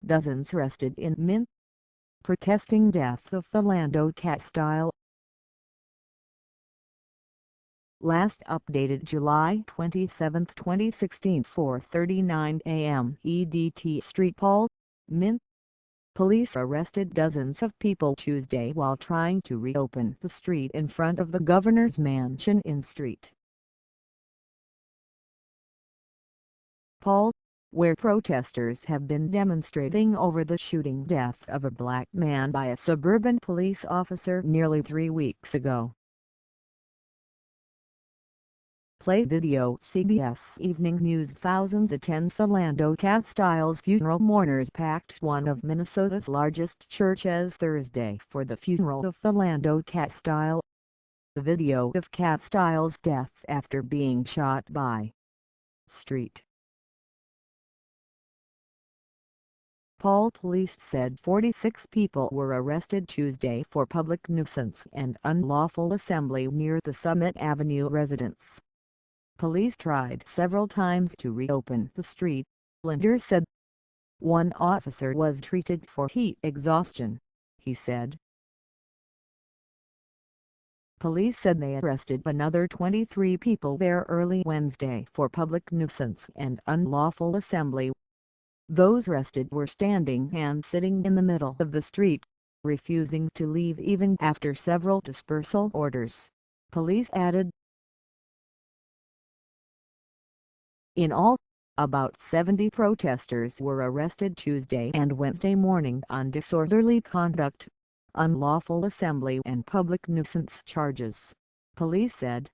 dozens arrested in Minn, protesting death of Philando Castile. Last updated July 27, 2016, 4:39 a.m. EDT. Street Paul, Minn. Police arrested dozens of people Tuesday while trying to reopen the street in front of the governor's mansion in St. Paul, where protesters have been demonstrating over the shooting death of a black man by a suburban police officer nearly 3 weeks ago. Play video. CBS Evening News. Thousands attend Philando Castile's funeral. Mourners packed one of Minnesota's largest churches Thursday for the funeral of Philando Castile. The video of Castile's death after being shot by St. Paul police said 46 people were arrested Tuesday for public nuisance and unlawful assembly near the Summit Avenue residence. Police tried several times to reopen the street, Linder said. One officer was treated for heat exhaustion, he said. Police said they arrested another 23 people there early Wednesday for public nuisance and unlawful assembly. Those arrested were standing and sitting in the middle of the street, refusing to leave even after several dispersal orders, police added. In all, about 70 protesters were arrested Tuesday and Wednesday morning on disorderly conduct, unlawful assembly and public nuisance charges, police said.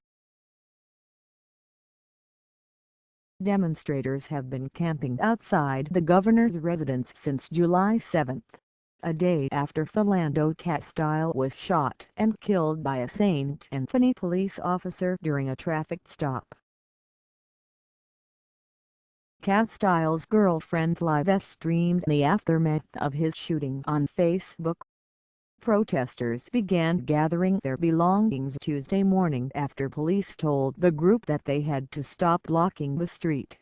Demonstrators have been camping outside the governor's residence since July 7, a day after Philando Castile was shot and killed by a St. Anthony police officer during a traffic stop. Castile's girlfriend live-streamed the aftermath of his shooting on Facebook. Protesters began gathering their belongings Tuesday morning after police told the group that they had to stop blocking the street.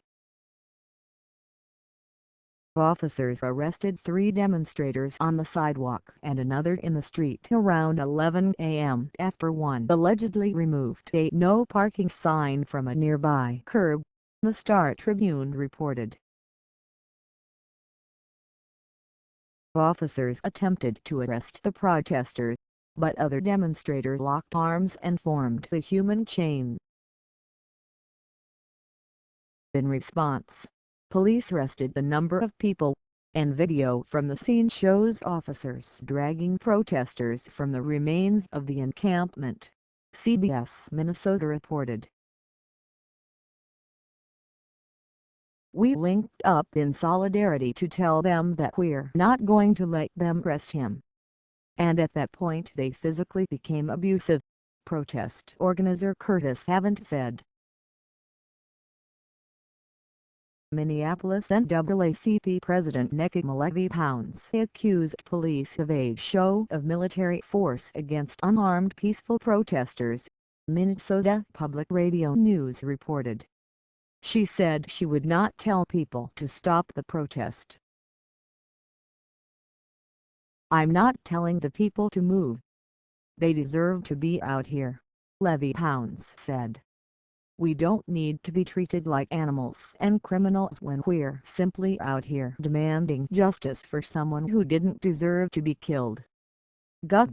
Officers arrested 3 demonstrators on the sidewalk and another in the street around 11 a.m. after one allegedly removed a "no parking" sign from a nearby curb, the Star-Tribune reported. Officers attempted to arrest the protesters, but other demonstrators locked arms and formed the human chain. In response, police arrested a number of people, and video from the scene shows officers dragging protesters from the remains of the encampment, CBS Minnesota reported. We linked up in solidarity to tell them that we're not going to let them arrest him. And at that point they physically became abusive, protest organizer Curtis Havant said. Minneapolis NAACP President Nikki Pounds accused police of a show of military force against unarmed peaceful protesters, Minnesota Public Radio News reported. She said she would not tell people to stop the protest. I'm not telling the people to move. They deserve to be out here, Pounds said. We don't need to be treated like animals and criminals when we're simply out here demanding justice for someone who didn't deserve to be killed. Gut.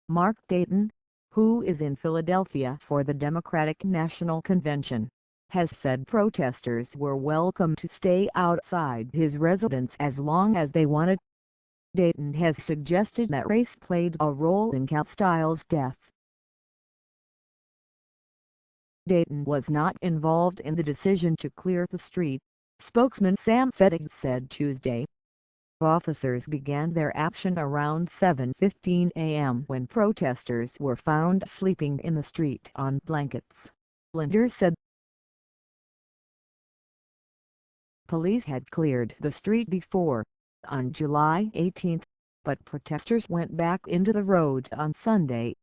Mark Dayton, who is in Philadelphia for the Democratic National Convention, has said protesters were welcome to stay outside his residence as long as they wanted. Dayton has suggested that race played a role in Castile's death. Dayton was not involved in the decision to clear the street, spokesman Sam Fettig said Tuesday. Officers began their action around 7:15 a.m. when protesters were found sleeping in the street on blankets, Linder said. Police had cleared the street before, on July 18, but protesters went back into the road on Sunday.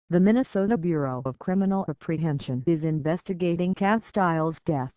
The Minnesota Bureau of Criminal Apprehension is investigating Castile's death.